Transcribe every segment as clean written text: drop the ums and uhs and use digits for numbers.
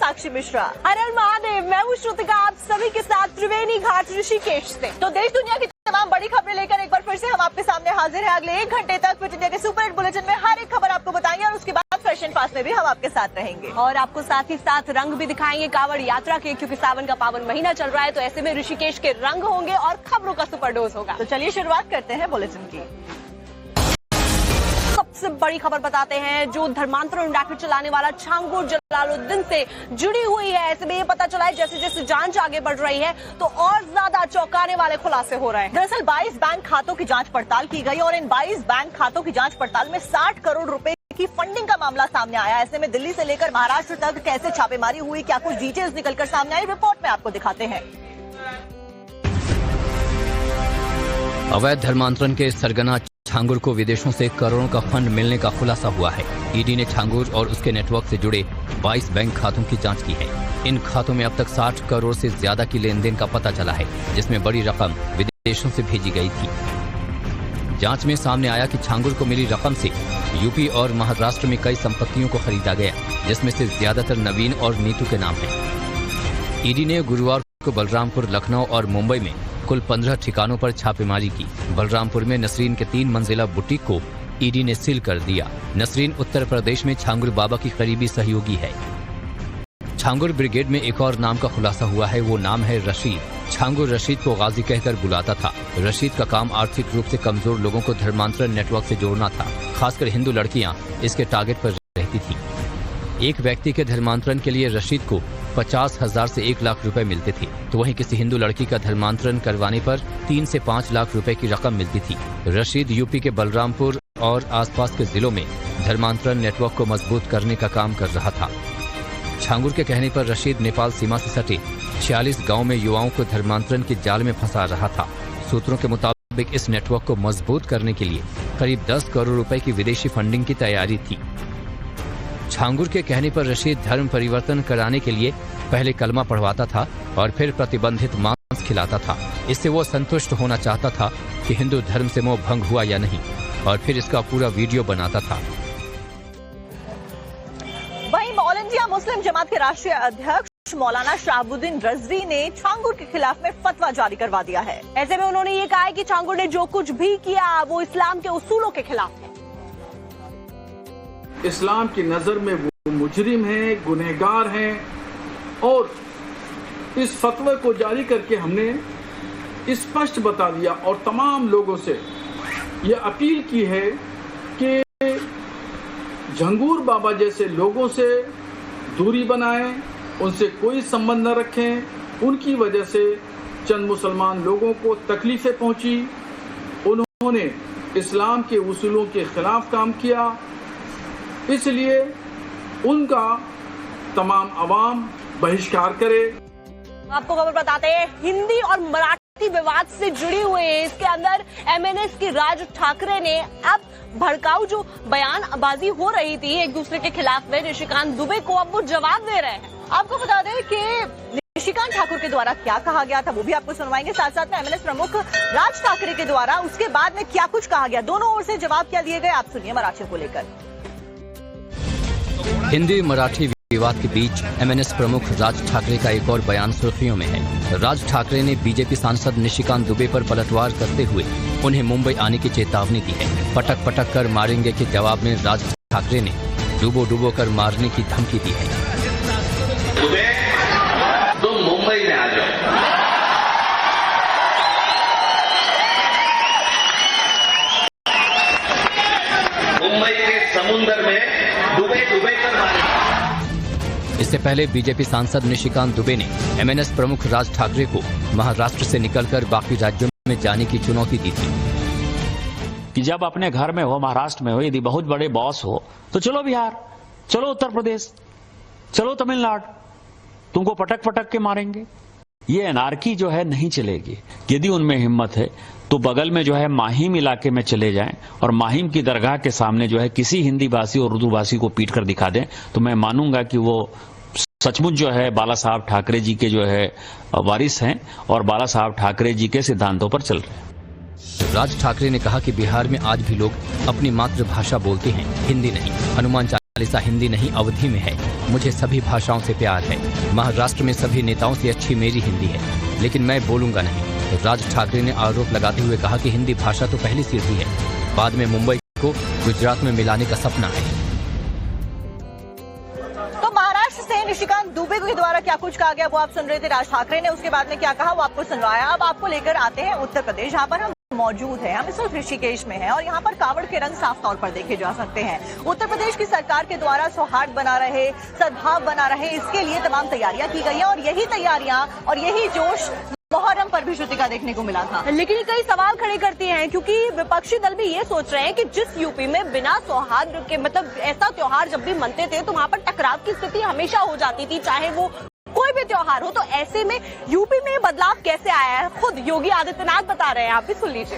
साक्षी मिश्रा। हर हर महादेव, मैं हूँ श्रुतिका, आप सभी के साथ त्रिवेणी घाट ऋषिकेश से। तो देश दुनिया की तमाम बड़ी खबरें लेकर एक बार फिर से हम आपके सामने हाजिर हैं। अगले 1 घंटे तक फिट इंडिया के सुपर हिट बुलेटिन में हर एक खबर आपको बताएंगे और उसके बाद फैशन फास्ट में भी हम आपके साथ रहेंगे और आपको साथ ही साथ रंग भी दिखाएंगे कांवड़ यात्रा के, क्योंकि सावन का पावन महीना चल रहा है। तो ऐसे में ऋषिकेश के रंग होंगे और खबरों का सुपर डोज होगा। तो चलिए शुरुआत करते हैं बुलेटिन की। सबसे बड़ी खबर बताते हैं जो धर्मांतरण रैकेट चलाने वाला छांगुर जलालुद्दीन से जुड़ी हुई है। ऐसे में ये पता चला है जैसे जैसे जांच आगे बढ़ रही है तो और ज्यादा चौंकाने वाले खुलासे हो रहे हैं। दरअसल 22 बैंक खातों की जांच पड़ताल की गई और इन 22 बैंक खातों की जांच पड़ताल में 60 करोड़ रुपए की फंडिंग का मामला सामने आया। ऐसे में दिल्ली से लेकर महाराष्ट्र तक कैसे छापेमारी हुई, क्या कुछ डिटेल्स निकलकर सामने आई, रिपोर्ट में आपको दिखाते हैं। अवैध धर्मांतरण के सरगना छांगुर को विदेशों से करोड़ों का फंड मिलने का खुलासा हुआ है। ईडी ने छांगुर और उसके नेटवर्क से जुड़े 22 बैंक खातों की जांच की है। इन खातों में अब तक 60 करोड़ से ज्यादा की लेन देन का पता चला है, जिसमें बड़ी रकम विदेशों से भेजी गई थी। जांच में सामने आया कि छांगुर को मिली रकम से यूपी और महाराष्ट्र में कई संपत्तियों को खरीदा गया, जिसमें से ज्यादातर नवीन और नीतू के नाम है। ईडी ने गुरुवार को बलरामपुर, लखनऊ और मुंबई में कुल 15 ठिकानों पर छापेमारी की। बलरामपुर में नसरीन के 3 मंजिला बुटीक को ईडी ने सील कर दिया। नसरीन उत्तर प्रदेश में छांगुर बाबा की करीबी सहयोगी है। छांगुर ब्रिगेड में एक और नाम का खुलासा हुआ है, वो नाम है रशीद। छांगुर रशीद को गाजी कहकर बुलाता था। रशीद का काम आर्थिक रूप से कमजोर लोगों को धर्मांतरण नेटवर्क से जोड़ना था। खासकर हिंदू लड़कियां इसके टारगेट पर रहती थी। एक व्यक्ति के धर्मांतरण के लिए रशीद को 50,000 से 1 लाख रुपए मिलते थे, तो वहीं किसी हिंदू लड़की का धर्मांतरण करवाने पर 3 से 5 लाख रुपए की रकम मिलती थी। रशीद यूपी के बलरामपुर और आसपास के जिलों में धर्मांतरण नेटवर्क को मजबूत करने का काम कर रहा था। छांगुर के कहने पर रशीद नेपाल सीमा से सटे 46 गांव में युवाओं को धर्मांतरण के जाल में फंसा रहा था। सूत्रों के मुताबिक इस नेटवर्क को मजबूत करने के लिए करीब 10 करोड़ रुपए की विदेशी फंडिंग की तैयारी थी। छांगुर के कहने पर रशीद धर्म परिवर्तन कराने के लिए पहले कलमा पढ़वाता था और फिर प्रतिबंधित मांस खिलाता था। इससे वो संतुष्ट होना चाहता था कि हिंदू धर्म से मोह भंग हुआ या नहीं, और फिर इसका पूरा वीडियो बनाता था। वहीं ऑल इंडिया मुस्लिम जमात के राष्ट्रीय अध्यक्ष मौलाना शहाबुद्दीन रजवी ने छांगुर के खिलाफ में फतवा जारी करवा दिया है। ऐसे में उन्होंने ये कहा है कि छांगुर ने जो कुछ भी किया वो इस्लाम के उसूलों के खिलाफ है। इस्लाम की नजर में वो मुजरिम हैं, गुनहगार हैं, और इस फतवे को जारी करके हमने स्पष्ट बता दिया और तमाम लोगों से ये अपील की है कि झंगूर बाबा जैसे लोगों से दूरी बनाएं, उनसे कोई संबंध न रखें। उनकी वजह से चंद मुसलमान लोगों को तकलीफें पहुंची। उन्होंने इस्लाम के उसूलों के खिलाफ काम किया, इसलिए उनका तमाम अवाम बहिष्कार करे। आपको खबर बताते हैं, हिंदी और मराठी विवाद से जुड़ी हुई है। इसके अंदर एमएनएस की राज ठाकरे ने अब भड़काऊ जो बयानबाजी हो रही थी एक दूसरे के खिलाफ में निशिकांत दुबे को, अब वो जवाब दे रहे हैं। आपको बता दें कि निशिकांत ठाकुर के द्वारा क्या कहा गया था वो भी आपको सुनवाएंगे। साथ साथ में एमएनएस प्रमुख राज ठाकरे के द्वारा उसके बाद में क्या कुछ कहा गया, दोनों ओर से जवाब क्या दिए गए, आप सुनिए मराठियों को लेकर। हिंदी मराठी विवाद के बीच एमएनएस प्रमुख राज ठाकरे का एक और बयान सुर्खियों में है। राज ठाकरे ने बीजेपी सांसद निशिकांत दुबे पर पलटवार करते हुए उन्हें मुंबई आने की चेतावनी दी है। पटक पटक कर मारेंगे के जवाब में राज ठाकरे ने डूबो डूबो कर मारने की धमकी दी है। दुबे, तुम मुंबई में आ जाओ। मुंबई के समुद्र में डूबे डूबे कर मारे। इससे पहले बीजेपी सांसद निशिकांत दुबे ने एमएनएस प्रमुख राज ठाकरे को महाराष्ट्र से निकलकर बाकी राज्यों में जाने की चुनौती दी थी कि जब अपने घर में हो, महाराष्ट्र में हो, यदि बहुत बड़े बॉस हो तो चलो बिहार, चलो उत्तर प्रदेश, चलो तमिलनाडु, तुमको पटक पटक के मारेंगे। ये एनार्की जो है नहीं चलेगी। यदि उनमें हिम्मत है तो बगल में जो है माहिम इलाके में चले जाएं और माहिम की दरगाह के सामने जो है किसी हिंदी भाषी और उर्दू भाषी को पीट कर दिखा दें, तो मैं मानूंगा कि वो सचमुच जो है बाला साहब ठाकरे जी के जो है वारिस हैं और बाला साहब ठाकरे जी के सिद्धांतों पर चल रहे हैं। राज ठाकरे ने कहा कि बिहार में आज भी लोग अपनी मातृभाषा बोलते हैं, हिंदी नहीं। हनुमान खालिसा हिंदी नहीं अवधी में है। मुझे सभी भाषाओं से प्यार है। महाराष्ट्र में सभी नेताओं से अच्छी मेरी हिंदी है, लेकिन मैं बोलूंगा नहीं। राज ठाकरे ने आरोप लगाते हुए कहा कि हिंदी भाषा तो पहले से थी है, बाद में मुंबई को गुजरात में मिलाने का सपना है। तो महाराष्ट्र से निशिकांत दुबे के द्वारा क्या कुछ कहा गया वो आप सुन रहे थे। राज ठाकरे ने उसके बाद में क्या कहा वो आपको सुनवाया। अब आपको लेकर आते हैं उत्तर प्रदेश, जहां पर हम मौजूद है। हम इस वक्त ऋषिकेश में हैं और यहाँ पर कावड़ के रंग साफ तौर पर देखे जा सकते हैं। उत्तर प्रदेश की सरकार के द्वारा सौहार्द बना रहे, सद्भाव बना रहे, इसके लिए तमाम तैयारियां की गई हैं और यही तैयारियां और यही जोश मुहर्रम पर भी श्रुति का देखने को मिला था। लेकिन ये कई सवाल खड़े करती हैं, क्योंकि विपक्षी दल भी ये सोच रहे हैं कि जिस यूपी में बिना सौहार्द के मतलब ऐसा त्योहार जब भी मनते थे तो वहाँ पर टकराव की स्थिति हमेशा हो जाती थी, चाहे वो कोई भी त्योहार हो। तो ऐसे में यूपी में बदलाव कैसे आया है, खुद योगी आदित्यनाथ बता रहे हैं, आप भी सुन लीजिए।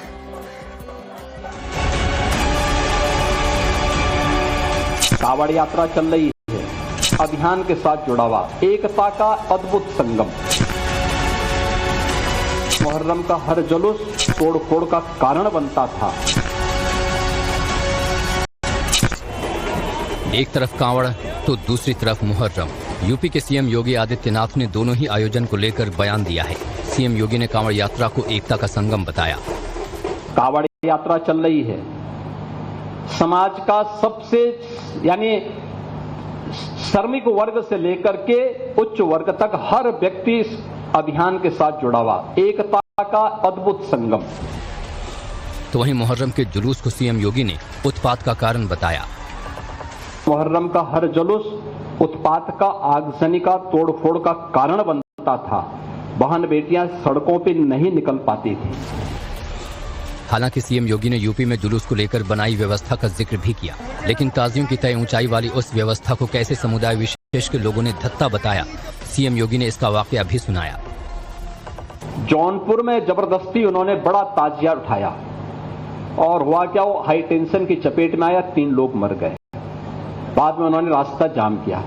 कावड़ यात्रा चल रही है, अभियान के साथ जुड़ा हुआ एकता का अद्भुत संगम। मुहर्रम का हर जुलूस तोड़ फोड़ का कारण बनता था। एक तरफ कांवड़ तो दूसरी तरफ मुहर्रम। यूपी के सीएम योगी आदित्यनाथ ने दोनों ही आयोजन को लेकर बयान दिया है। सीएम योगी ने कांवड़ यात्रा को एकता का संगम बताया। कावड़ यात्रा चल रही है, समाज का सबसे यानी श्रमिक वर्ग से लेकर के उच्च वर्ग तक हर व्यक्ति इस अभियान के साथ जुड़ा हुआ, एकता का अद्भुत संगम। तो वहीं मुहर्रम के जुलूस को सीएम योगी ने उत्पात का कारण बताया। मुहर्रम का हर जुलूस उत्पात का, आगजनी का, तोड़फोड़ का कारण बनता था। बहन बेटियां सड़कों पे नहीं निकल पाती थी। हालांकि सीएम योगी ने यूपी में जुलूस को लेकर बनाई व्यवस्था का जिक्र भी किया, लेकिन काजियों की तय ऊंचाई वाली उस व्यवस्था को कैसे समुदाय विशेष के लोगों ने धत्ता बताया, सीएम योगी ने इसका वाकया भी सुनाया। जौनपुर में जबरदस्ती उन्होंने बड़ा ताजिया उठाया और हुआ क्या, वो हाई टेंशन की चपेट में आया, 3 लोग मर गए। बाद में उन्होंने रास्ता जाम किया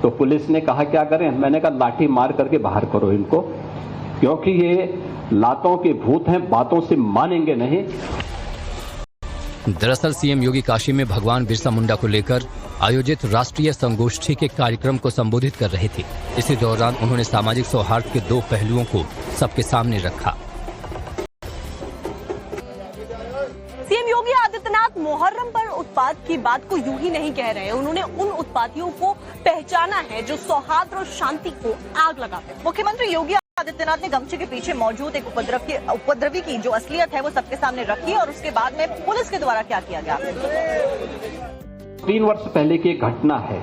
तो पुलिस ने कहा क्या करें, मैंने कहा लाठी मार करके बाहर करो इनको, क्योंकि ये लातों के भूत हैं, बातों से मानेंगे नहीं। दरअसल सीएम योगी काशी में भगवान बिरसा मुंडा को लेकर आयोजित राष्ट्रीय संगोष्ठी के कार्यक्रम को संबोधित कर रहे थे। इसी दौरान उन्होंने सामाजिक सौहार्द के 2 पहलुओं को सबके सामने रखा। सीएम योगी आदित्यनाथ मुहर्रम पर उत्पात की बात को यूं ही नहीं कह रहे, उन्होंने उन उत्पातियों को पहचाना है जो सौहार्द और शांति को आग लगाते हैं। मुख्यमंत्री योगी आदित्यनाथ ने गमछे के पीछे मौजूद एक उपद्रवी की जो असलियत है वो सबके सामने रखी और उसके बाद में पुलिस के द्वारा क्या किया गया। 3 वर्ष पहले की एक घटना है,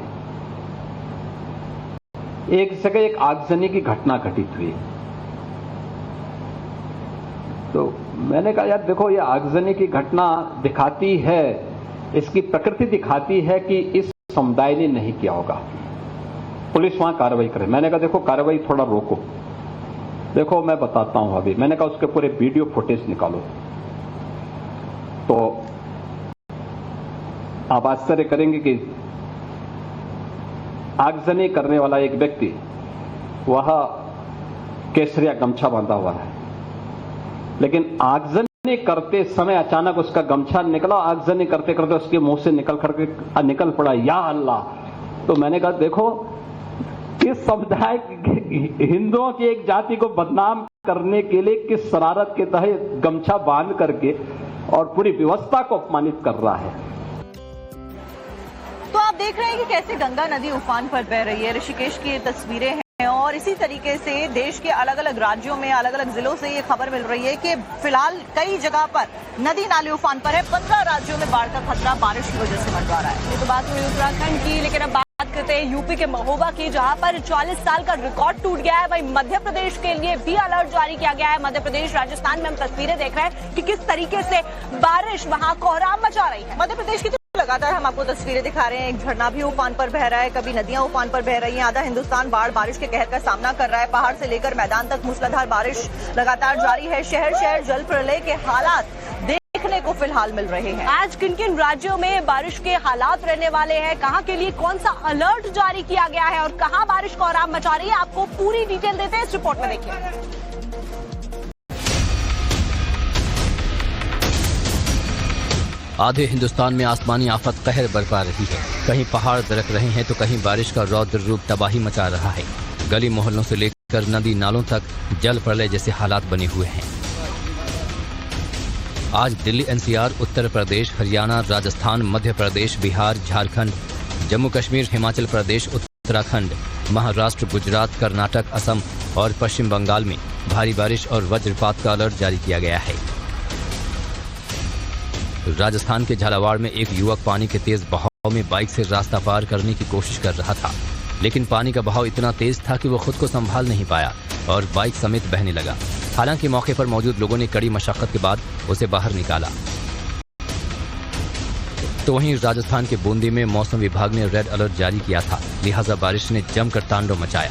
एक जगह एक आगजनी की घटना घटित हुई। तो मैंने कहा यार देखो, ये आगजनी की घटना दिखाती है, इसकी प्रकृति दिखाती है कि इस समुदाय ने नहीं किया होगा। पुलिस वहां कार्रवाई करे। मैंने कहा देखो कार्रवाई थोड़ा रोको, देखो मैं बताता हूं अभी। मैंने कहा उसके पूरे वीडियो फुटेज निकालो। तो आप आश्चर्य करेंगे कि आगजनी करने वाला एक व्यक्ति वह केसरिया गमछा बांधा हुआ है, लेकिन आगजनी करते समय अचानक उसका गमछा निकला, आगजनी करते करते उसके मुंह से निकल पड़ा या अल्लाह। तो मैंने कहा देखो, किस समुदाय हिंदुओं की एक जाति को बदनाम करने के लिए किस शरारत के तहत गमछा बांध करके और पूरी व्यवस्था को अपमानित कर रहा है। तो आप देख रहे हैं कि कैसे गंगा नदी उफान पर बह रही है। ऋषिकेश की ये तस्वीरें हैं और इसी तरीके से देश के अलग अलग राज्यों में, अलग अलग जिलों से ये खबर मिल रही है कि फिलहाल कई जगह पर नदी नाले उफान पर है। 15 राज्यों में बाढ़ का खतरा बारिश की वजह से मंडरा रहा है। ये तो बात हुई उत्तराखंड की, लेकिन अब बात करते हैं यूपी के महोबा की, जहां पर 40 साल का रिकॉर्ड टूट गया है। वहीं मध्य प्रदेश के लिए भी अलर्ट जारी किया गया है। मध्य प्रदेश, राजस्थान में हम तस्वीरें देख रहे हैं कि किस तरीके से बारिश वहां कोहराम मचा रही है। मध्य प्रदेश की लगातार हम आपको तस्वीरें दिखा रहे हैं। एक झरना भी उफान पर बह रहा है, कभी नदियां उफान पर बह रही हैं। आधा हिंदुस्तान बारिश के कहर का सामना कर रहा है। पहाड़ से लेकर मैदान तक मूसलाधार बारिश लगातार जारी है। शहर शहर जल प्रलय के हालात देखने को फिलहाल मिल रहे हैं। आज किन किन राज्यों में बारिश के हालात रहने वाले हैं, कहां के लिए कौन सा अलर्ट जारी किया गया है और कहां बारिश कोहराम मचा रही है, आपको पूरी डिटेल देते हैं इस रिपोर्ट में। देखिए, आधे हिंदुस्तान में आसमानी आफत कहर बरपा रही है। कहीं पहाड़ दरक रहे हैं तो कहीं बारिश का रौद्र रूप तबाही मचा रहा है। गली मोहल्लों से लेकर नदी नालों तक जल प्रलय जैसे हालात बने हुए हैं। आज दिल्ली, एनसीआर, उत्तर प्रदेश, हरियाणा, राजस्थान, मध्य प्रदेश, बिहार, झारखंड, जम्मू कश्मीर, हिमाचल प्रदेश, उत्तराखंड, महाराष्ट्र, गुजरात, कर्नाटक, असम और पश्चिम बंगाल में भारी बारिश और वज्रपात का अलर्ट जारी किया गया है। राजस्थान के झालावाड़ में एक युवक पानी के तेज बहाव में बाइक से रास्ता पार करने की कोशिश कर रहा था, लेकिन पानी का बहाव इतना तेज था कि वो खुद को संभाल नहीं पाया और बाइक समेत बहने लगा। हालांकि मौके पर मौजूद लोगों ने कड़ी मशक्कत के बाद उसे बाहर निकाला। तो वहीं राजस्थान के बूंदी में मौसम विभाग ने रेड अलर्ट जारी किया था, लिहाजा बारिश ने जमकर तांडव मचाया।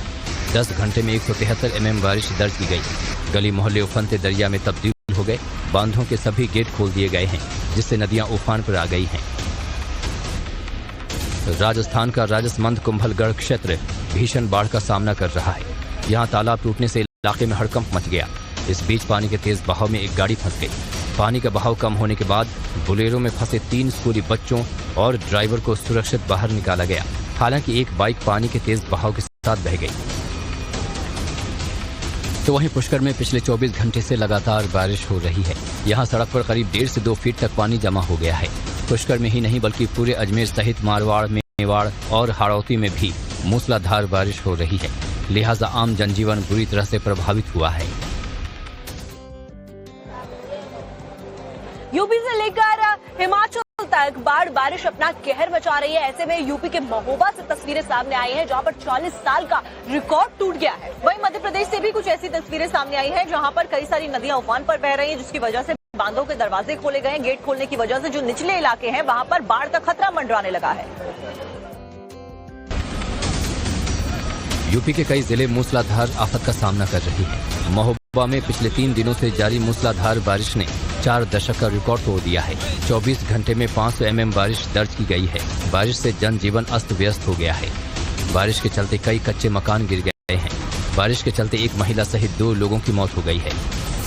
10 घंटे में 173 mm बारिश दर्ज की गई। गली मोहल्ले उफनते दरिया में तब्दील हो गए। बांधों के सभी गेट खोल दिए गए हैं, जिससे नदियां उफान पर आ गई हैं। राजस्थान का राजसमंद कुंभलगढ़ क्षेत्र भीषण बाढ़ का सामना कर रहा है। यहाँ तालाब टूटने से इलाके में हड़कंप मच गया। इस बीच पानी के तेज बहाव में एक गाड़ी फंस गई। पानी का बहाव कम होने के बाद बोलेरो में फंसे 3 स्कूली बच्चों और ड्राइवर को सुरक्षित बाहर निकाला गया। हालांकि एक बाइक पानी के तेज बहाव के साथ बह गई। तो वहीं पुष्कर में पिछले 24 घंटे से लगातार बारिश हो रही है। यहाँ सड़क पर करीब 1.5 से 2 फीट तक पानी जमा हो गया है। पुष्कर में ही नहीं बल्कि पूरे अजमेर सहित मारवाड़, मेवाड़ और हाड़ौती में भी मूसलाधार बारिश हो रही है। लिहाजा आम जनजीवन बुरी तरह से प्रभावित हुआ है। यूपी से लेकर हिमाचल तक बाढ़ बारिश अपना कहर मचा रही है। ऐसे में यूपी के महोबा से तस्वीरें सामने आई हैं, जहां पर 40 साल का रिकॉर्ड टूट गया है। वहीं मध्य प्रदेश से भी कुछ ऐसी तस्वीरें सामने आई हैं, जहां पर कई सारी नदियां उफान पर बह रही हैं, जिसकी वजह से बांधों के दरवाजे खोले गए हैं। गेट खोलने की वजह से जो निचले इलाके हैं वहां पर बाढ़ का खतरा मंडराने लगा है। यूपी के कई जिले मूसलाधार आफत का सामना कर रही है। महोबा में पिछले 3 दिनों से जारी मूसलाधार बारिश ने 4 दशक का रिकॉर्ड तोड़ दिया है। 24 घंटे में 500 mm बारिश दर्ज की गई है। बारिश से जनजीवन अस्त व्यस्त हो गया है। बारिश के चलते कई कच्चे मकान गिर गए हैं। बारिश के चलते एक महिला सहित 2 लोगों की मौत हो गई है।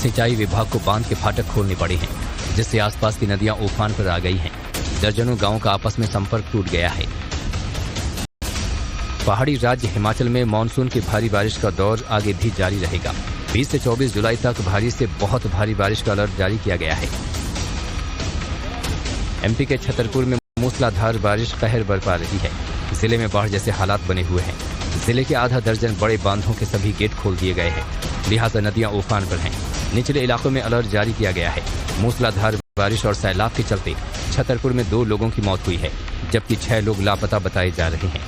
सिंचाई विभाग को बांध के फाटक खोलने पड़े हैं, जिससे आसपास की नदियां उफान पर आ गई हैं। दर्जनों गांवों का आपस में संपर्क टूट गया है। पहाड़ी राज्य हिमाचल में मानसून की भारी बारिश का दौर आगे भी जारी रहेगा। 20 से 24 जुलाई तक भारी से बहुत भारी बारिश का अलर्ट जारी किया गया है। एमपी के छतरपुर में मूसलाधार बारिश कहर बरपा रही है। जिले में बाढ़ जैसे हालात बने हुए हैं। जिले के आधा दर्जन बड़े बांधों के सभी गेट खोल दिए गए हैं, लिहाजा नदियां उफान पर हैं। निचले इलाकों में अलर्ट जारी किया गया है। मूसलाधार बारिश और सैलाब के चलते छतरपुर में 2 लोगों की मौत हुई है, जबकि 6 लोग लापता बताए जा रहे हैं।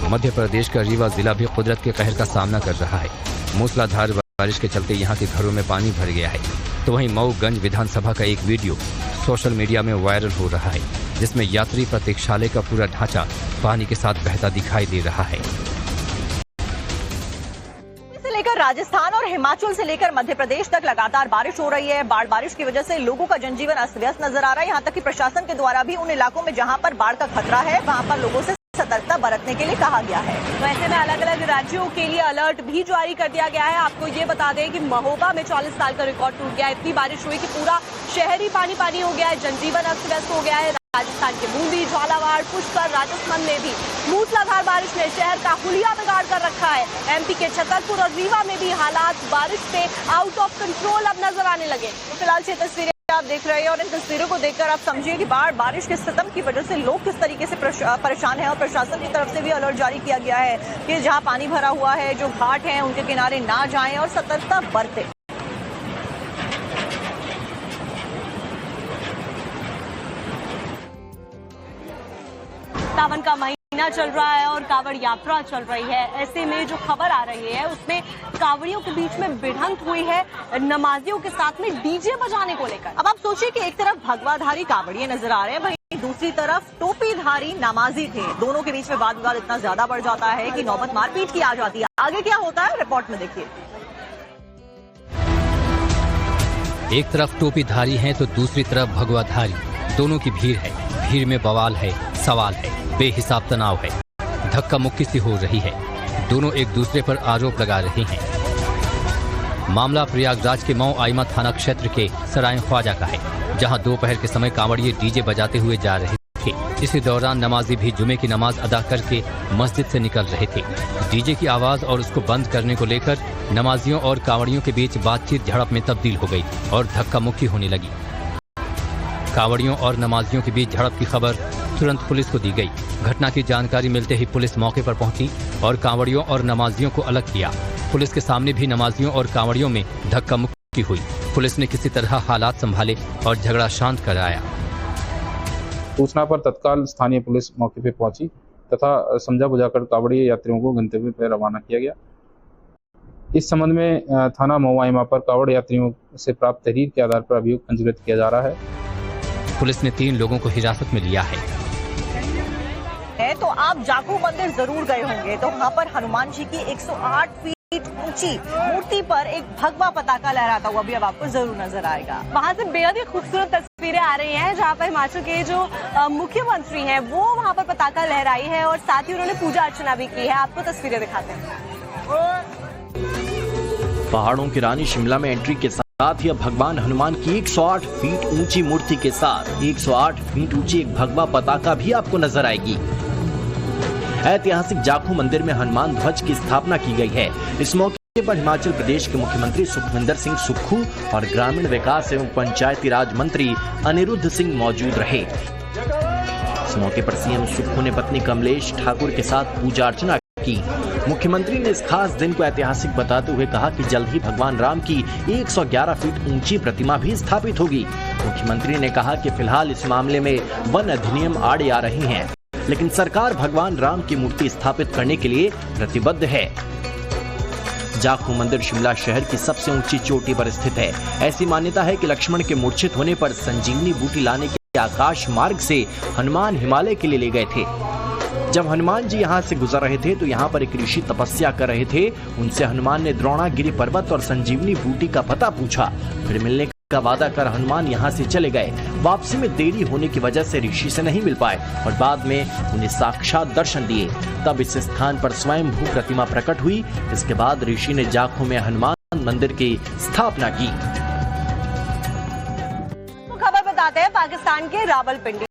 मध्य प्रदेश का रीवा जिला भी कुदरत के कहर का सामना कर रहा है। मूसलाधार बारिश के चलते यहाँ के घरों में पानी भर गया है। तो वहीं मऊगंज विधानसभा का एक वीडियो सोशल मीडिया में वायरल हो रहा है, जिसमें यात्री प्रतीक्षालय का पूरा ढांचा पानी के साथ बहता दिखाई दे रहा है। लेकर राजस्थान और हिमाचल से लेकर मध्य प्रदेश तक लगातार बारिश हो रही है। बाढ़ बारिश की वजह से लोगों का जनजीवन अस्त व्यस्त नजर आ रहा है। यहाँ तक कि प्रशासन के द्वारा भी उन इलाकों में जहाँ पर बाढ़ का खतरा है वहाँ पर लोगों से सतर्कता बरतने के लिए कहा गया है। तो ऐसे में अलग अलग राज्यों के लिए अलर्ट भी जारी कर दिया गया है। आपको ये बता दें कि महोबा में 40 साल का रिकॉर्ड टूट गया है। इतनी बारिश हुई कि पूरा शहर ही पानी पानी हो गया है। जनजीवन अस्त व्यस्त हो गया है। राजस्थान के बूंदी, झालावाड़, पुष्कर, राजस्थान में भी मूसलाधार बारिश ने शहर का हुलिया बिगाड़ कर रखा है। एमपी के छतरपुर और रीवा में भी हालात बारिश से आउट ऑफ कंट्रोल अब नजर आने लगे। तो फिलहाल ये तस्वीरें आप देख रहे हैं और इन तस्वीरों को देखकर आप समझिए कि बाढ़ बारिश के सितम की वजह से लोग किस तरीके से परेशान हैं। और प्रशासन की तरफ से भी अलर्ट जारी किया गया है कि जहां पानी भरा हुआ है, जो घाट हैं, उनके किनारे ना जाएं और सतर्कता बरतें। सावन का महीना चल रहा है और कांवड़ यात्रा चल रही है। ऐसे में जो खबर आ रही है उसमें कांवड़ियों के बीच में भिड़ंत हुई है नमाजियों के साथ में डीजे बजाने को लेकर। अब आप सोचिए कि एक तरफ भगवाधारी कांवड़िए नजर आ रहे हैं, वहीं दूसरी तरफ टोपीधारी नमाजी थे। दोनों के बीच में वाद विवाद इतना ज्यादा बढ़ जाता है कि नौबत मारपीट की आ जाती है। आगे क्या होता है रिपोर्ट में देखिए। एक तरफ टोपीधारी हैं तो दूसरी तरफ भगवाधारी। दोनों की भीड़ है। भीड़ में बवाल है, सवाल है, बेहिसाब तनाव है, धक्का मुक्की सी हो रही है। दोनों एक दूसरे पर आरोप लगा रहे हैं। मामला प्रयागराज के मऊ आइमा थाना क्षेत्र के सराय ख्वाजा का है। जहां दोपहर के समय कांवड़िए डीजे बजाते हुए जा रहे थे। इसी दौरान नमाजी भी जुमे की नमाज अदा करके मस्जिद से निकल रहे थे। डीजे की आवाज और उसको बंद करने को लेकर नमाजियों और कांवड़ियों के बीच बातचीत झड़प में तब्दील हो गई और धक्का मुक्की होने लगी। कांवड़ियों और नमाजियों के बीच झड़प की खबर तुरंत पुलिस को दी गई। घटना की जानकारी मिलते ही पुलिस मौके पर पहुंची और कांवड़ियों और नमाजियों को अलग किया। पुलिस के सामने भी नमाजियों और कांवड़ियों में धक्का मुक्की हुई। पुलिस ने किसी तरह हालात संभाले और झगड़ा शांत कराया। सूचना पर तत्काल स्थानीय पुलिस मौके पर पहुंची तथा समझा बुझाकर कांवड़िए यात्रियों को गंतव्य पर रवाना किया गया। इस संबंध में थाना महुआ इमा पर कांवड़ यात्रियों से प्राप्त तहरीर के आधार पर अभियोग पंजीकृत किया जा रहा है। पुलिस ने 3 लोगों को हिरासत में लिया है। तो आप जाखू मंदिर जरूर गए होंगे, तो वहाँ पर हनुमान जी की 108 फीट ऊंची मूर्ति पर एक भगवा पताका लहराता हुआ भी अब आपको जरूर नजर आएगा। वहाँ से बेहद ही खूबसूरत तस्वीरें आ रही हैं, जहाँ पर हिमाचल के जो मुख्यमंत्री हैं वो वहाँ पर पताका लहराई है और साथ ही उन्होंने पूजा अर्चना भी की है। आपको तस्वीरें दिखाते हैं। पहाड़ों की रानी शिमला में एंट्री के साथ ही अब भगवान हनुमान की 108 फीट ऊंची मूर्ति के साथ 108 फीट ऊंची एक भगवा पताका भी आपको नजर आएगी। ऐतिहासिक जाखू मंदिर में हनुमान ध्वज की स्थापना की गई है। इस मौके पर हिमाचल प्रदेश के मुख्यमंत्री सुखविंदर सिंह सुक्खू और ग्रामीण विकास एवं पंचायती राज मंत्री अनिरुद्ध सिंह मौजूद रहे। इस मौके पर सीएम सुक्खू ने पत्नी कमलेश ठाकुर के साथ पूजा अर्चना की। मुख्यमंत्री ने इस खास दिन को ऐतिहासिक बताते हुए कहा कि जल्द ही भगवान राम की 111 फीट ऊंची प्रतिमा भी स्थापित होगी। मुख्यमंत्री ने कहा कि फिलहाल इस मामले में वन अधिनियम आड़े आ रहे हैं, लेकिन सरकार भगवान राम की मूर्ति स्थापित करने के लिए प्रतिबद्ध है। जाखू मंदिर शिमला शहर की सबसे ऊंची चोटी पर स्थित है। ऐसी मान्यता है कि लक्ष्मण के मूर्छित होने पर संजीवनी बूटी लाने के आकाश मार्ग से हनुमान हिमालय के लिए ले गए थे। जब हनुमान जी यहाँ से गुजर रहे थे तो यहाँ पर एक ऋषि तपस्या कर रहे थे। उनसे हनुमान ने द्रोणागिरी पर्वत और संजीवनी बूटी का पता पूछा। फिर मिलने का वादा कर हनुमान यहाँ से चले गए। वापसी में देरी होने की वजह से ऋषि से नहीं मिल पाए और बाद में उन्हें साक्षात दर्शन दिए। तब इस स्थान पर स्वयं भू प्रतिमा प्रकट हुई। इसके बाद ऋषि ने जाखू में हनुमान मंदिर की स्थापना की। खबर बताते हैं पाकिस्तान के रावलपिंडी